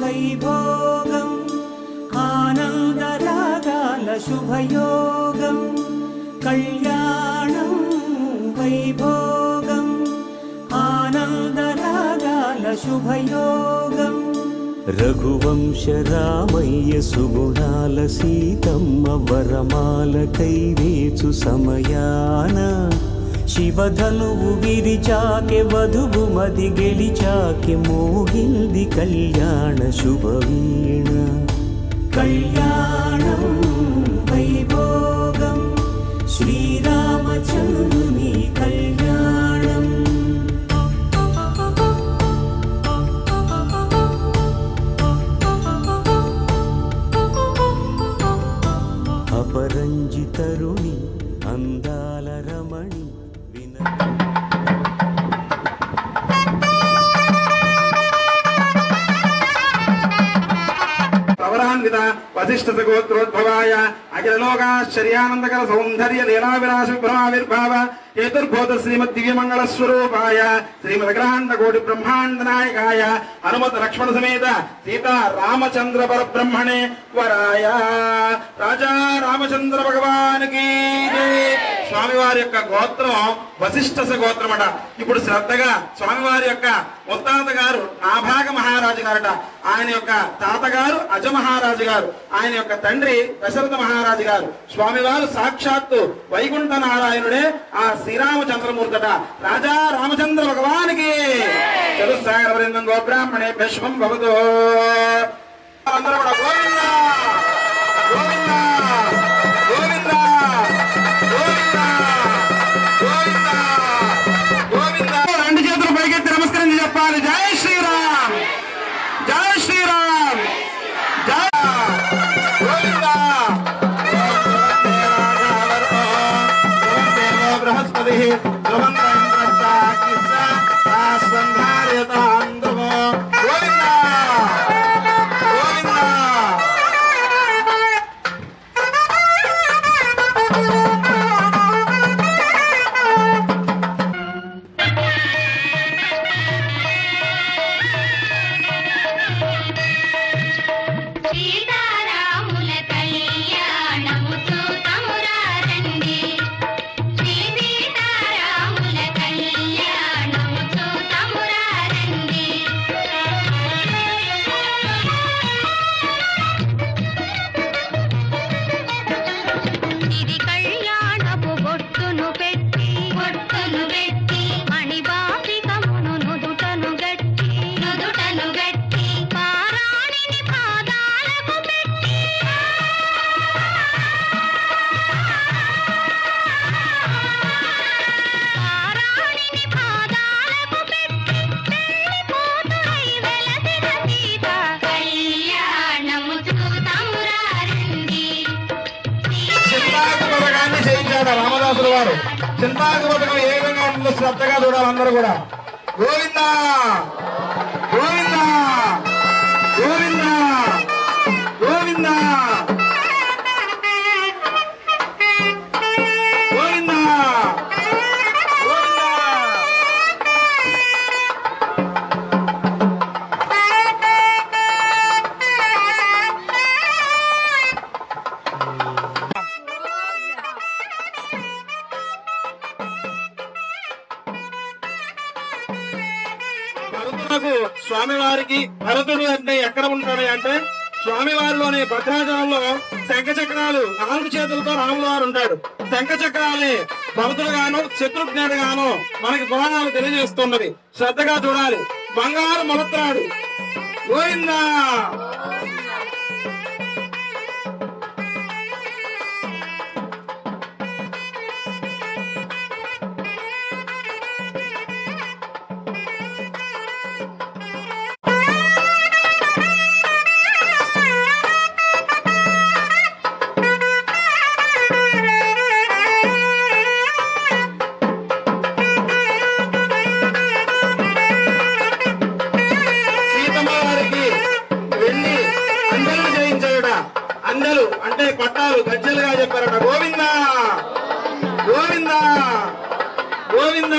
వైభోగం ఆనందరాగాల శుభయోగం కళ్యాణం వైభోగం ఆనందరాగాల శుభయోగం రఘువంశ రామయ్య సుగుణాల సీతమ్మ వరమాల కైవేచు సమయాన శివధనువు విరిచాకె వధువు మది గెలిచాకె మోగింది కళ్యాణ శుభవీణ కళ్యాణం వైభోగం శ్రీరామచంద్రుని కళ్యాణం అపరంజి తరుణి అందాల రమణి ప్రవరాన్విత వశిష్ఠ గోత్రోద్భవాయ అఖిలలోకాశ్చర్యానందకర సౌందర్య లీలావిలాస విభ్రమావిర్భావ ఏతుర్భూత శ్రీమద్ దివ్యమంగళ స్వరూపాయ శ్రీమదగ్రహాండ కోటి బ్రహ్మాండ నాయకాయ హనుమత లక్ష్మణ సమేత సీతా రామచంద్ర పరబ్రహ్మణే వరాయ రాజా రామచంద్ర భగవానికి స్వామివారి యొక్క గోత్రం వశిష్ఠ గోత్రం అట. ఇప్పుడు శ్రద్ధగా స్వామివారి యొక్క ముత్తాత గారు నాభాగ మహారాజు గారట. ఆయన యొక్క తాతగారు అజ మహారాజు గారు, ఆయన యొక్క తండ్రి దశరథ మహారాజు గారు. స్వామివారు సాక్షాత్తు వైకుంఠ నారాయణుడే ఆ శ్రీరామచంద్రమూర్తట. రాజా రామచంద్ర భగవానికి చతుస్సాగర వృందం గోబ్రాహ్మణే భస్మం భవతో. అందరూ కూడా గోవింద గోవింద గోవింద గోవింద గోవింద గోవింద. రెండు చేతులు పైకెత్తి నమస్కరించి చెప్పాలి. జై శ్రీరామ్ జై శ్రీరామ్ జై గోవింద. బృహస్పతి రామదాసుల వారు చింతాకు పథకం ఏ విధంగా ఉంటుందో శ్రద్ధగా చూడాలి అందరూ కూడా. గోవింద గోవింద గోవింద గోవింద గోవింద భరతులకు స్వామివారికి భరతుడు అంటే ఎక్కడ ఉంటాడు అంటే స్వామివారిలోని భద్రాచలంలో శంఖ చక్రాలు 4 చేతులతో రాముల వారు ఉంటాడు. శంఖ చక్రాలని భరతుడు గాను శత్రుఘ్నుడు గాను మనకి పురాణాలు తెలియజేస్తున్నది. శ్రద్ధగా చూడాలి. బంగారు మొలత్రాడు గోవిందా. అందలు అంటే పట్టాలు గజ్జలుగా చెప్పారట. గోవింద గోవింద గోవింద.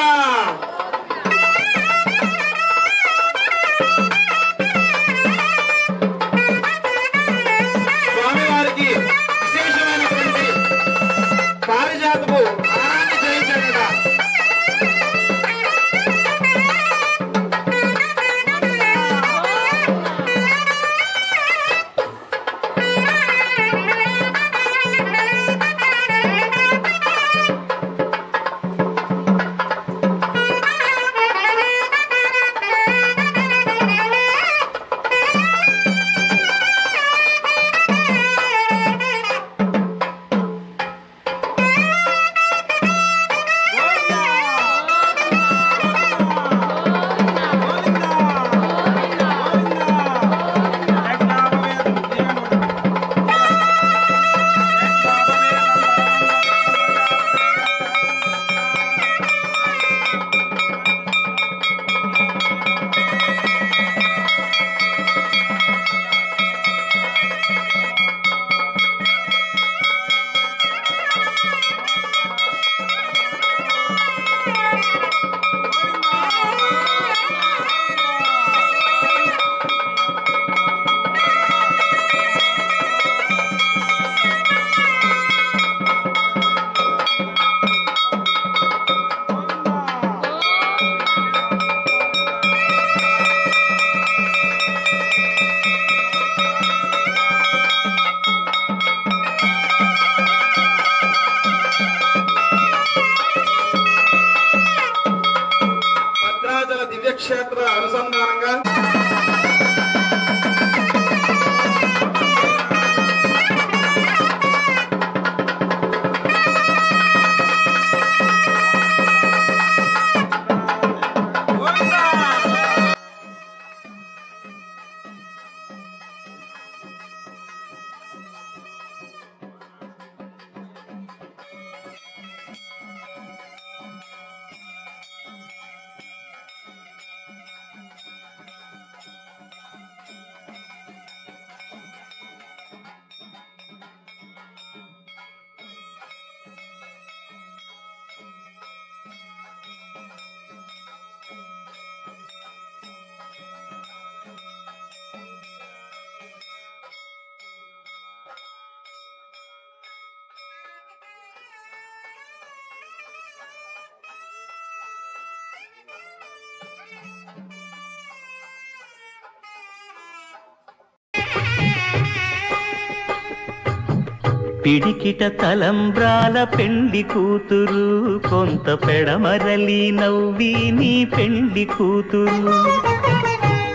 పిడికిట తలంబ్రాల పెండి కూతురు కొంత పెడమరలి నవ్వి నీ పెండి కూతురు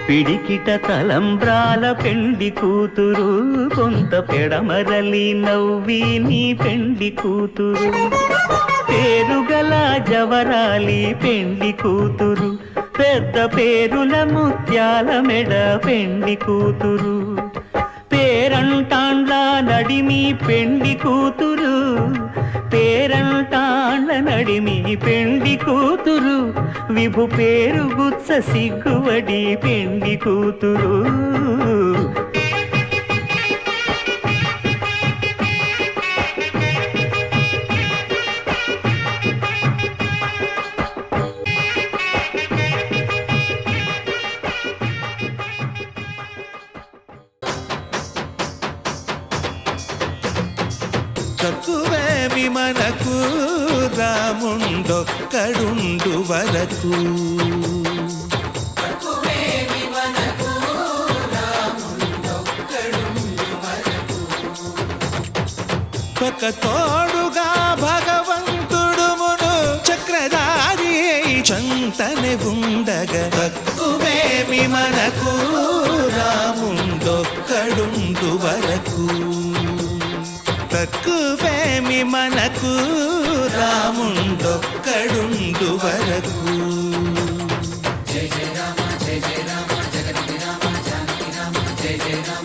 పిడికిట తలంబ్రాల పెండి కూతురు కొంత పెడమరలి నవ్వి నీ పెండి కూతురు పేరుగల జవరాలి పెండి కూతురు పెద్ద పేరుల ముత్యాల మెడ పెండి కూతురు పేరంటాండ్ల నడిమి పెండి కూతురు పేరంటాండ్ల నడిమి పెండి కూతురు విభు పేరు గుత్స సిగ్గువడి పెండి కూతురు తక్కువేమి మనకు రాముండొక్కడుండు వరకు ఒక తోడుగా భగవంతుడు మును చక్రధారి చంతనే ఉండగా తక్కువేమి మనకు రాముండొక్కడుండు వరకు తక్కువేమి మనకు రాముండొక్కడుండు వరకు జయ జయ రామ జయ జయ రామ జగతి రామ జానకి రామ జయ జయ రామ